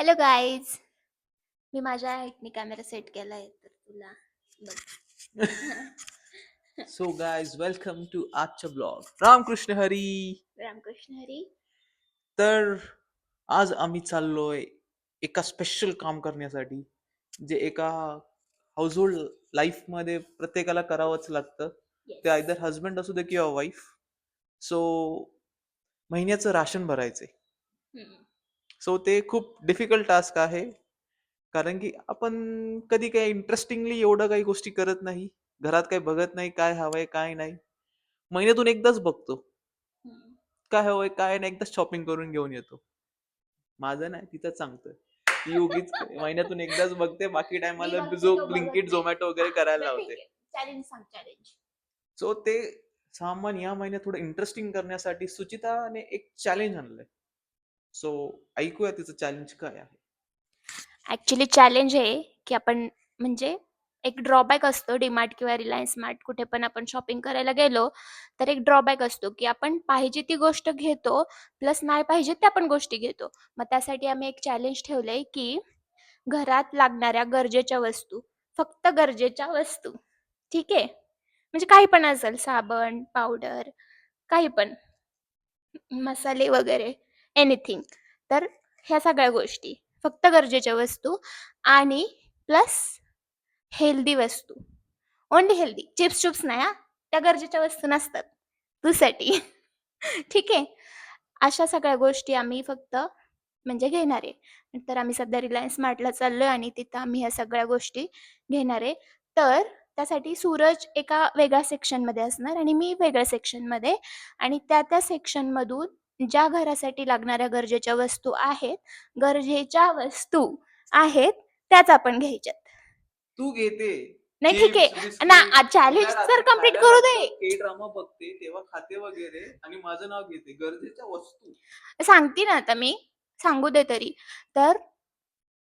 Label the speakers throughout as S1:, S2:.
S1: Hello guys. मी माझ्या हाईटने camera set केलाय तर तुला बघ.
S2: सो गाइज वेलकम टू आजचा ब्लॉग. रामकृष्ण हरी.
S1: रामकृष्ण हरी.
S2: तर आज आम्ही चाललोय एका स्पेशल काम करण्यासाठी, जे एका हाऊसहोल्ड लाईफ मध्ये प्रत्येकाला करावंच लागतं. ते
S1: येस.
S2: आयदर हजबंड असू दे किंवा वाईफ. सो महिन्याचं राशन भरायचंय. सो ते खूप डिफिकल्ट टास्क आहे, कारण की आपण कधी काही इंटरेस्टिंगली एवढं काही गोष्टी करत नाही. घरात काही बघत नाही, काय हवंय काय नाही. महिन्यातून एकदाच बघतो काय हवंय काय नाही, एकदाच शॉपिंग करून घेऊन येतो. माझं नाही, तिथंच सांगतोय. ती उगीच महिन्यातून एकदाच बघते, बाकी
S1: मी
S2: टायमाला
S1: बघते
S2: जो
S1: तो बघत
S2: ब्लिंकिट
S1: नाही.
S2: झोमॅटो वगैरे करायला
S1: बरं ठीक
S2: लावते.
S1: आहे. चॅलेंज सांग चॅलेंज.
S2: सो ते सामान या महिन्यात थोडं इंटरेस्टिंग करण्यासाठी सुचिताने एक चॅलेंज आणलंय. सो ऐकूया तिचं चॅलेंज काय आहे.
S1: ॲक्च्युली चॅलेंज आहे की आपण म्हणजे एक ड्रॉबॅक असतो डीमार्ट किंवा रिलायन्स मार्ट कुठे पण आपण शॉपिंग करायला गेलो तर एक ड्रॉबॅक असतो की आपण पाहिजे ती गोष्ट घेतो प्लस नाही पाहिजे त्या पण गोष्टी घेतो. मग त्यासाठी आम्ही एक चॅलेंज ठेवलंय की घरात लागणाऱ्या गरजेच्या वस्तू, फक्त गरजेच्या वस्तू, ठीक आहे? म्हणजे काही पण असेल, साबण, पावडर, काही पण, मसाले वगैरे, एनिथिंग. तर ह्या सगळ्या गोष्टी फक्त गरजेच्या वस्तू आणि प्लस हेल्दी वस्तू. Only healthy. चिप्स नाही हां. त्या गरजेच्या वस्तू नसतात. तुझ्यासाठी. ठीक आहे? अशा सगळ्या गोष्टी आम्ही फक्त म्हणजे घेणार आहे. तर आम्ही सध्या रिलायन्स मार्टला चाललोय आणि तिथं आम्ही ह्या सगळ्या गोष्टी घेणार आहे. तर त्यासाठी सूरज एका वेगळ्या सेक्शनमध्ये असणार आणि मी वेगळ्या सेक्शनमध्ये, आणि त्या सेक्शनमधून ज्या घरासाठी लागणाऱ्या गरजेच्या वस्तू आहेत त्याच आपण घ्यायच्यात.
S2: तू घेते
S1: नाही ठीक
S2: चिप्स
S1: आहे ना,
S2: बिस्किट, तुला
S1: चॅलेंज तर
S2: रात्री
S1: कंप्लीट
S2: खायला
S1: करू
S2: लागतं,
S1: दे.
S2: के ड्रामा बघते तेव्हा खाते वगैरे, आणि माझं नाव घेते गरजेच्या वस्तू.
S1: सांगते ना आता मी, सांगू दे तरी. तर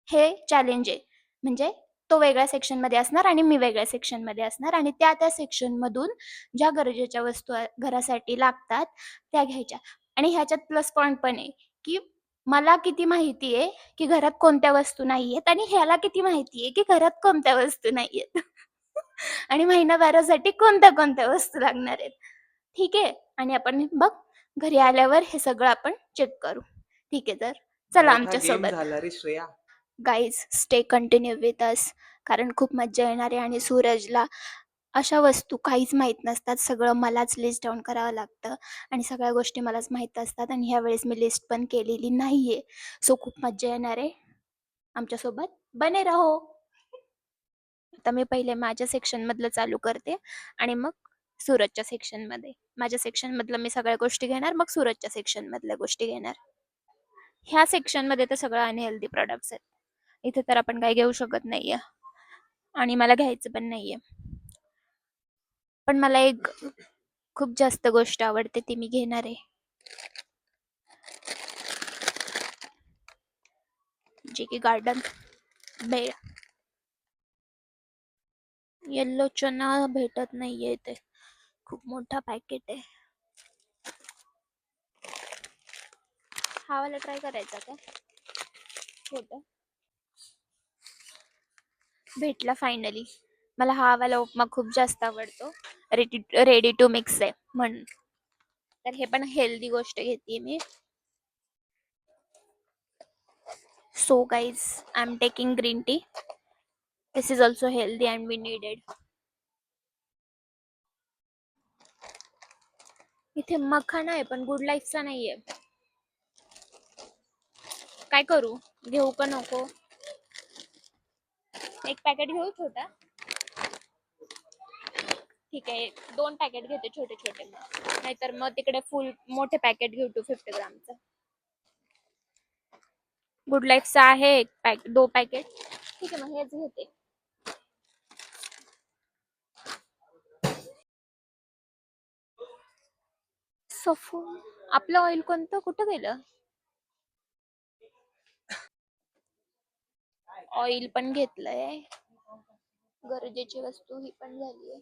S1: हे चॅलेंज आहे. म्हणजे तो वेगळ्या सेक्शनमध्ये असणार आणि मी वेगळ्या सेक्शनमध्ये असणार आणि त्या सेक्शनमधून ज्या गरजेच्या वस्तू घरासाठी लागतात त्या घ्यायच्या. आणि ह्याच्यात प्लस पॉइंट पण आहे की मला किती माहिती आहे की घरात कोणत्या वस्तू नाही आहेत आणि ह्याला किती माहिती आहे की घरात कोणत्या वस्तू नाही आहेत. आणि महिनाभरासाठी कोणत्या कोणत्या वस्तू लागणार आहेत. ठीक आहे? आणि आपण बघ घरी आल्यावर हे सगळं आपण चेक करू. ठीक आहे, तर चला
S2: मोठा गेम
S1: आमच्यासोबत.
S2: झाला रे Shreya.
S1: Guys stay continue with us, कारण खूप मज्जा येणार आहे. आणि सूरजला अशा वस्तू काहीच माहीत नसतात. सगळं मलाच लिस्ट डाऊन करावं लागतं आणि सगळ्या गोष्टी मलाच माहीत असतात आणि ह्यावेळेस मी लिस्ट पण केलेली नाही आहे. सो खूप मज्जा येणार आहे. आमच्यासोबत बने रहो. आता मी पहिले माझ्या सेक्शनमधलं चालू करते आणि मग सूरजच्या सेक्शनमध्ये. माझ्या सेक्शनमधलं मी सगळ्या गोष्टी घेणार, मग सूरजच्या सेक्शनमधल्या गोष्टी घेणार. ह्या सेक्शनमध्ये तर सगळं अनहेल्दी प्रोडक्ट्स आहेत. इथे तर आपण काही घेऊ शकत नाहीये आणि मला घ्यायचं पण नाहीये. पण मला एक खूप जास्त गोष्ट आवडते, ती मी घेणार आहे. जे की गार्डन भेळ. येल्लो चना भेटत नाहीये इथे. खूप मोठा पॅकेट आहे. हा वाला ट्राय करायचा का? छोटा भेटला फायनली. मला हा वाला उपमा खूप जास्त आवडतो. रेडी टू मिक्स आहे म्हणून. तर हे पण हेल्दी गोष्ट घेते मी. So guys, I am taking green tea. This is also healthy and we needed. इथे मखाना आहे पण गुड लाईफचा नाहीये. काय करू? घेऊ का नको? एक पॅकेट घेऊ छोटा? ठीक आहे, 2 पॅकेट घेते छोटे छोटे. नाहीतर मग तिकडे फुल मोठे पॅकेट घेऊ 250 ग्रामचं. गुड लाईफचा आहे एक 2 पॅकेट. ठीक आहे, मग हेच घेते. सफो. आपलं ऑइल कोणतं कुठं गेलं? ऑइल पण घेतलंय. गरजेची वस्तू ही पण झाली आहे.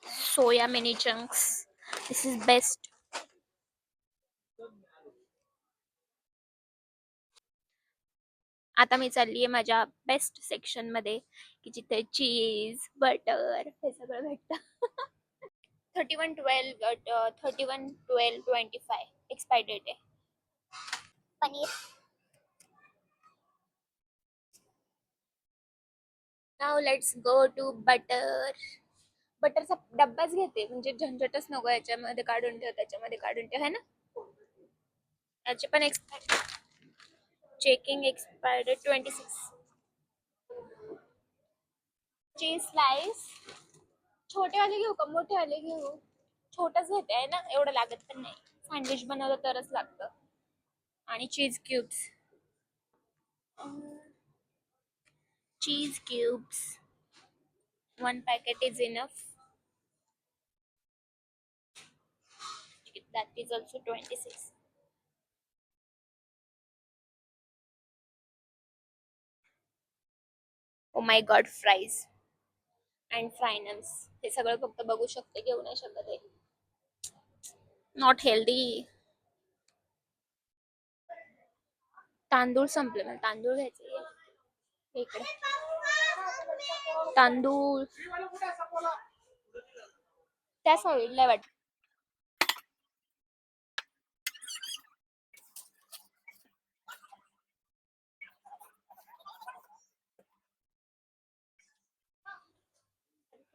S1: Soya mini chunks. This is best. आता मी चालली आहे माझ्या बेस्ट सेक्शनमध्ये, की जिथे चीज, बटर हे सगळं भेटतं. 3112 311225 एक्सपायरी डेट आहे. पनीर. नाव लेट्स गो टू बटर. बटरचा डब्बाच घेते, म्हणजे झंझटच नको याच्यामध्ये काढून ठेव, त्याच्यामध्ये काढून ठेव, है ना. याचे पण चेकिंग एक्सपायरी 26. चीज स्लाइस छोटे वाले घेऊ का मोठे वाले घेऊ? छोटच घेते आहे ना, एवढं लागत पण नाही. सँडविच बनवलं तरच लागतं. आणि cheese cubes. Cheese cubes 1 packet is enough. That is also 26. Oh my god, fries and फ्रायनम्स. हे सगळं फक्त बघू शकते, घेऊ नाही शकत आहे. Not healthy. तांदूळ संपले, मला तांदूळ घ्यायचे. इकडे तांदूळ त्या साईडला वाटत.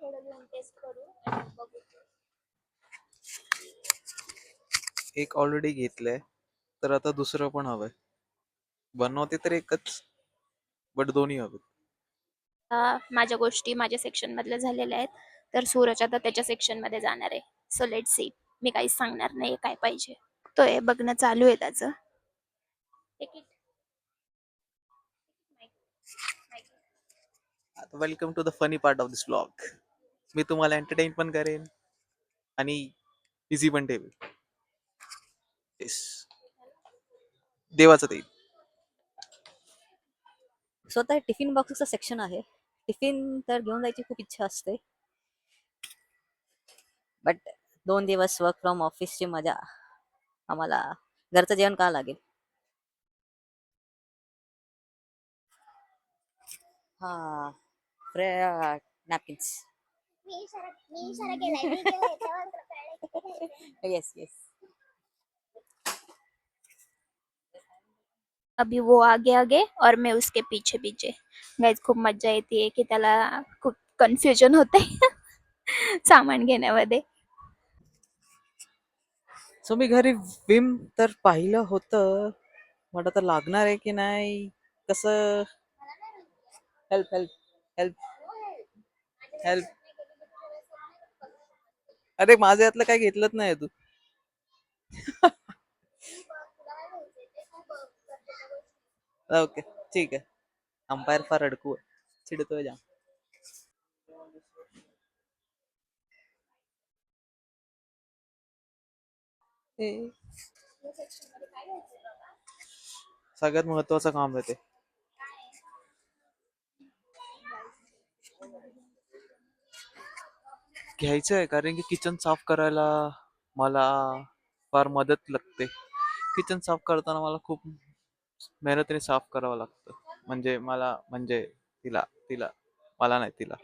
S1: थोडं घेऊन टेस्ट करू आणि बघू.
S2: एक ऑलरेडी घेतलंय, तर आता दुसरं पण हवंय. बनवते तर एकच, बट दोन्ही हवे.
S1: माझ्या गोष्टी माझ्या सेक्शन मधल्या झालेल्या आहेत, तर सूरज आता त्याच्या सेक्शन मध्ये जाणार आहे. So let see. मी काहीच सांगणार नाही काय पाहिजे. तो हे बघणं चालू आहे त्याचं.
S2: Welcome to the funny part of this blog. मी तुम्हाला एंटरटेन पण करेन आणि इझी पण ठेवेल. येस, देवाचं देईल.
S3: स्वतः टिफिन बॉक्सचं सेक्शन आहे. टिफिन तर घेऊन जायची खूप इच्छा असते, बट 2 दिवस वर्क फ्रॉम ऑफिसची मजा आम्हाला घरचं जेवण का लागेल. हा, नॅपकिन्स. Yes yes.
S1: अभी वो आगे आगे और मैं उसके पीछे पीछे. गाइस खूप मज्जा येते की त्याला खूप कन्फ्युजन होते सामान घेण्यामध्ये.
S2: सो मी घरी विम तर पाहिलं होतं, बट आता लागणार आहे की नाही, कसं. Help help help help. अरे माझ्या यातलं काय घेतलंच नाही तू. ओके ठीक आहे. अंपायर फार अडकू आहे, चिडतोय जाम. सगळ्यात महत्वाचं काम आहे ते. घ्यायचं आहे, कारण की किचन साफ करायला मला फार मदत लागते. किचन साफ करताना मला खूप मेहनतीने साफ करावं लागतं. म्हणजे मला, म्हणजे तिला तिला मला नाही, तिला.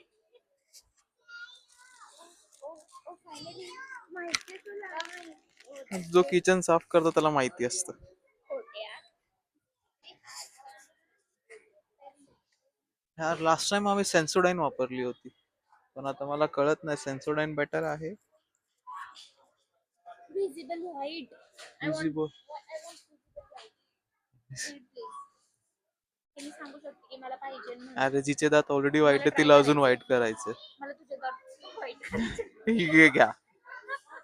S2: जो किचन साफ करतो त्याला माहिती असतं. यार लास्ट टाइम आम्ही सेन्सोडाईन वापरली होती, पण आता मला कळत नाही सेन्सोडाईन बेटर आहे.
S1: Visible white.
S2: Visible.
S1: मी सांगू शकते की मला पाहिजे म्हणून.
S2: अरे जिचे दात ऑलरेडी वाईट आहे तिला अजून वाईट करायचं.
S1: मला तुझे दात व्हाईट करायचे.
S2: ठीक आहे, घ्या.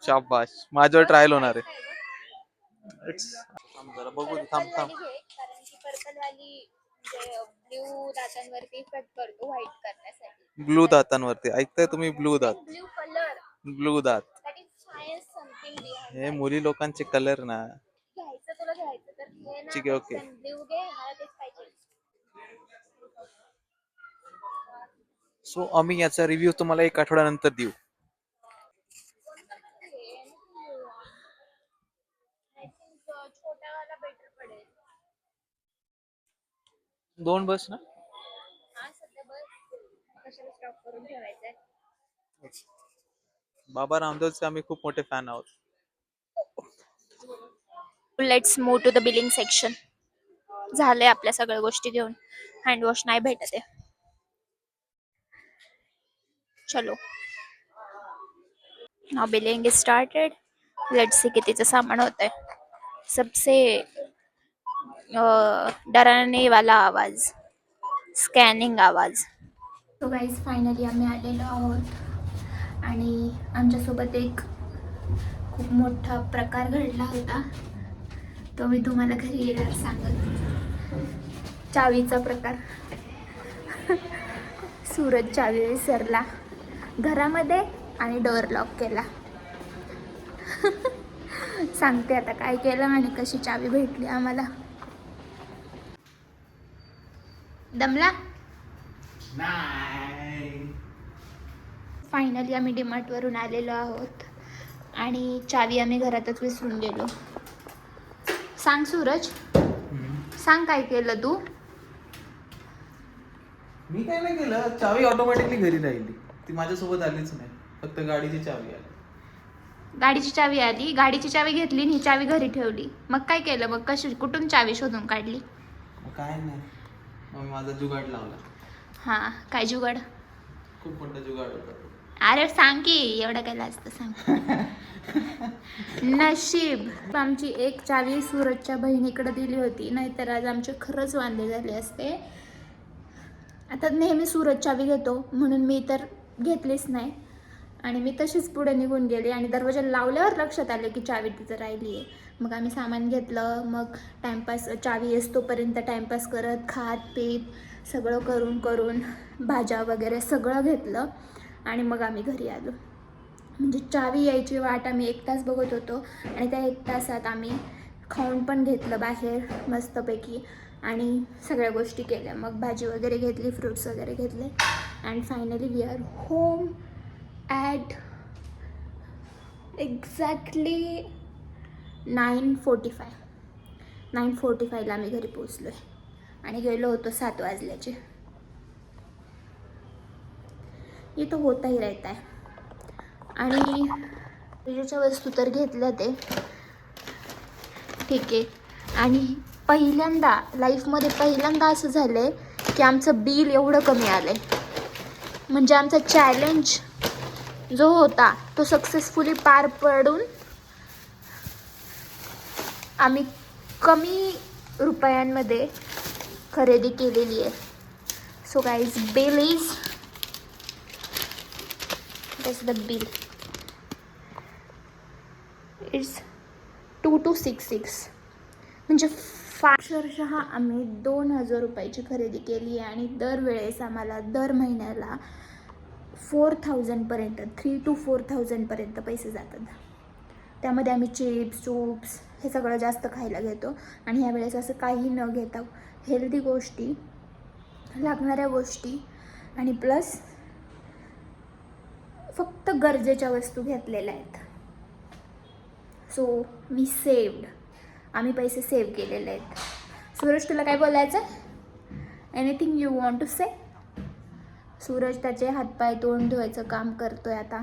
S2: शाबाश, माझ्यावर ट्रायल होणार आहे. थांब जरा बघू दे, थांब थांब.
S1: कारण की पर्पल वाली म्हणजे ब्ल्यू दातांवरती इफेक्ट करतो व्हाईट करण्यासाठी.
S2: ब्लू दातांवरती ऐकताय तुम्ही? ब्लू दात,
S1: ब्ल्यू कलर.
S2: ब्लू दात.
S1: That is science something behind.
S2: हे मुली लोकांचे कलर ना.
S1: घ्यायचं तुला घ्यायचं तर घे ना.
S2: ठीक आहे, ओके.
S1: ब्ल्यू घे, मला तेच पाहिजे.
S2: सो आम्ही याचा रिव्ह्यू तुम्हाला 1 आठवड्यानंतर देऊ.
S1: छोटा वाला बेटर पडेल.
S2: 2 बस ना. बाबा रामदेवचे आम्ही खूप मोठे फॅन आहोत.
S1: Let's move to the billing section. झालंय आपल्या सगळ्या गोष्टी घेऊन. हँडवॉश नाही भेटत आहे. चलो now billing is started. Let's see कितीचं सामान होतंय. सबसे डराने वाला आवाज, स्कॅनिंग आवाज. सो गाईज फायनली आम्ही आलेलो आहोत आणि आमच्यासोबत एक खूप मोठा प्रकार घडला होता. तो मी तुम्हाला घरी गेल्यावर सांगत. चावीचा प्रकार. सूरज चावी विसरला घरामध्ये आणि डोअर लॉक केला. सांगते आता काय केलं आणि कशी चावी भेटली आम्हाला. दमला. फायनली आम्ही डीमार्ट वरून आलेलो आहोत आणि चावी आम्ही घरातच विसरून गेलो. सांग सूरज, सांग काय केलं तू.
S2: मी काय नाही केलं, चावी ऑटोमॅटिकली घरी राहिली, ती माझ्यासोबत आलीच नाही, फक्त गाडीची चावी आली.
S1: गाडीची चावी आली, गाडीची चावी घेतली आणि ही चावी घरी ठेवली. मग काय केलं, मग कशी कुठून चावी शोधून काढली.
S2: काय नाही, मग माझा जुगाड लावला.
S1: हां काय जुगाड.
S2: खूप मोठा जुगाड होता.
S1: अरे सांग की, एवढं काय असतं सांग. नशीब आमची एक चावी सूरजच्या बहिणीकडे दिली होती, नाहीतर आज आमचे खरंच वांदे झाले असते. आता नेहमी सूरज चावी घेतो म्हणून मी तर घेतलीच नाही आणि मी तशीच पुढे निघून गेले आणि दरवाजा लावल्यावर लक्षात आले की चावी तिथं राहिली आहे. मग आम्ही सामान घेतलं, मग टाईमपास चावी येतोपर्यंत टाईमपास करत खात पीत सगळं करून करून भाज्या वगैरे सगळं घेतलं आणि मग आम्ही घरी आलो. म्हणजे चावी यायची वाट आम्ही 1 तास बघत होतो आणि त्या 1 तासात आम्ही खाऊन पण घेतलं बाहेर मस्तपैकी आणि सगळ्या गोष्टी केल्या. मग भाजी वगैरे घेतली, फ्रूट्स वगैरे घेतले and finally we are home at exactly 9:45. 9:45ला आम्ही घरी पोचलो आहे आणि गेलो होतो 7 वाजल्याचे. ये तो होता ही रहता है. आणि पूजेच्या वस्तू तर घेतल्या ते ठीक आहे. आणि पहिल्यांदा लाईफमध्ये पहिल्यांदा असं झालं आहे की आमचं बिल एवढं कमी आलं आहे. म्हणजे आमचा चॅलेंज जो होता तो सक्सेसफुली पार पडून आम्ही कमी रुपयांमध्ये खरेदी केलेली आहे. So guys bill is that's the bill. It's 2266. म्हणजे अक्षरशः आम्ही 2000 रुपयाची खरेदी केली आहे आणि दरवेळेस आम्हाला दर महिन्याला 4000पर्यंत 3,000 to 4,000पर्यंत पैसे जातात. त्यामध्ये आम्ही चिप्स सूप्स हे सगळं जास्त खायला घेतो आणि ह्यावेळेस असं काही न घेता हेल्दी गोष्टी, लागणाऱ्या गोष्टी आणि प्लस फक्त गरजेच्या वस्तू घेतलेल्या आहेत. So we saved. आम्ही पैसे सेव्ह केलेले आहेत. सूरज तुला काय बोलायचं आहे? एनिथिंग यू वॉन्ट टू से? सूरज त्याचे हातपाय तोंड धुवायचं काम करतोय आता.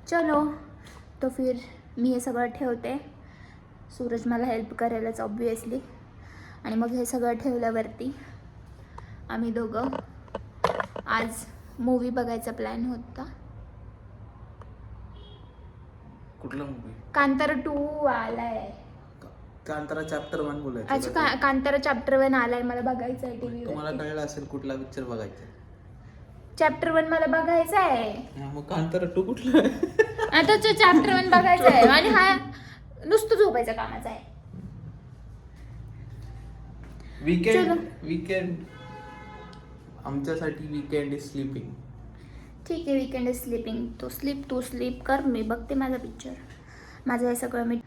S1: चलो तो फिर मी हे सगळं ठेवते. सूरज मला हेल्प करेलच ऑब्वियसली. आणि मग हे सगळं ठेवल्यावरती आम्ही दोघं आज मूवी बघायचा प्लॅन होता.
S2: कुठला मूवी?
S1: कांतारा 2 आलाय.
S2: कांतारा चॅप्टर 1 बोलायचं.
S1: अच्छा कांतारा चॅप्टर 1 आलाय, मला बघायचं आहे टीव्ही.
S2: तुम्हाला कळलं असेल कुठला पिक्चर बघायचा.
S1: चॅप्टर 1 मला बघायचा आहे.
S2: मग कांतारा 2 कुठला?
S1: आता तो चॅप्टर 1 बघायचा आहे आणि हा नुसतं झोपायचा कामाचा आहे.
S2: वीकेंड आमच्यासाठी वीकेंड इज स्लीपिंग.
S1: ठीक आहे, वीकेंड इज स्लीपिंग. तू स्लीप कर, मी बघते माझा पिक्चर. माझं हे सगळं मी.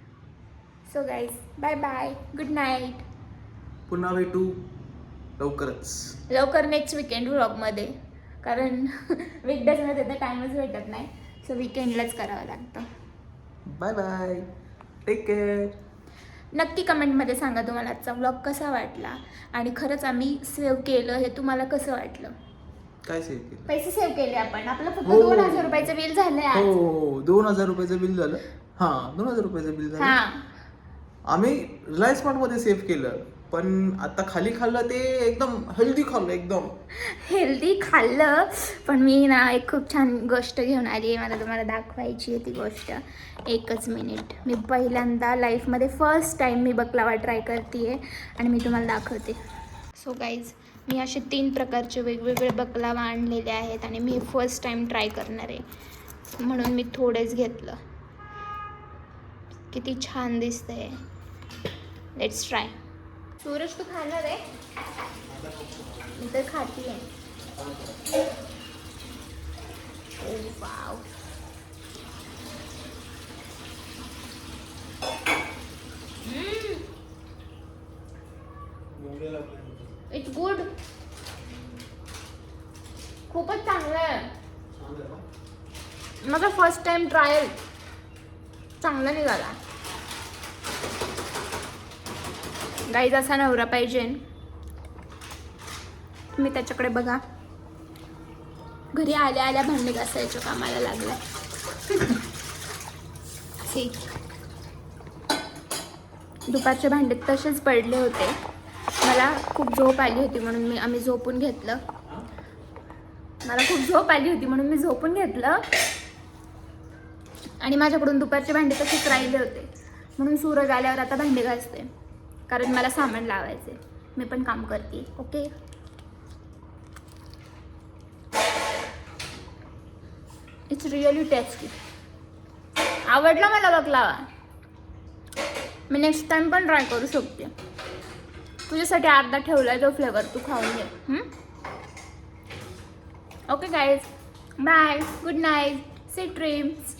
S1: So guys bye bye, good night.
S2: पुन्हा भेटू लवकरच.
S1: लवकर नेक्स्ट वीकेंड व्लॉगमध्ये, कारण वीकडेजमध्ये तर टाईमच भेटत नाही. सो वीकेंडलाच करावं लागतं.
S2: Bye bye, take care.
S1: नक्की कमेंटमध्ये सांगा तुम्हाला आजचा व्लॉग कसा वाटला आणि खरंच आम्ही सेव्ह केलं हे तुम्हाला कसं वाटलं.
S2: काय सेव्ह केलं?
S1: पैसे सेव्ह केले आपण. आपलं फक्त
S2: हो.
S1: 2000 रुपयाचं बिल झालंय
S2: हो
S1: आज.
S2: हो 2000 रुपयाचं बिल झालं. हां 2000 रुपयाचं बिल झालं.
S1: हा
S2: आम्ही रिलायन्स स्मार्टमध्ये सेव्ह केलं, पण आता खाली खाल्लं ते एकदम हेल्दी खाल्लं एकदम.
S1: हेल्दी खाल्लं. पण मी ना एक खूप छान गोष्ट घेऊन आली आहे, मला तुम्हाला दाखवायची आहे ती गोष्ट. एकच मिनिट. मी पहिल्यांदा लाईफमध्ये फर्स्ट टाईम मी बकलावा ट्राय करते आहे आणि मी तुम्हाला दाखवते. सो गाईज, मी असे 3 प्रकारचे वेगवेगळे बकलावा आणलेले आहेत आणि मी फर्स्ट टाईम ट्राय करणार आहे म्हणून मी थोडेच घेतलं. किती छान दिसतंय. Let's try. सूरज तू खाणार आहे? मी तर खाती आहे. ओ वाव. It's good. खूपच चांगलं आहे. माझा फर्स्ट टाइम ट्रायल चांगला निघाला. गाईज असा नवरा पाहिजे. तुम्ही त्याच्याकडे बघा. घरी आल्या आल्या भांडे घासायच्या कामाला लागलाय. दुपारचे भांडे तसेच पडले होते. मला खूप झोप आली होती म्हणून आम्ही झोपून घेतलं. आणि माझ्याकडून दुपारचे भांडे तसेच राहिले होते म्हणून सूरज आल्यावर आता भांडे घासते, कारण मला सामान लावायचे. मी पण काम करते. ओके. It's really tasty. आवडला मला बकलावा. मी नेक्स्ट टाइम पण ट्राय करू शकते. तुझ्यासाठी अर्धा ठेवलाय तो फ्लेवर, तू खाऊन घे. Okay guys, bye, good night, sweet dreams.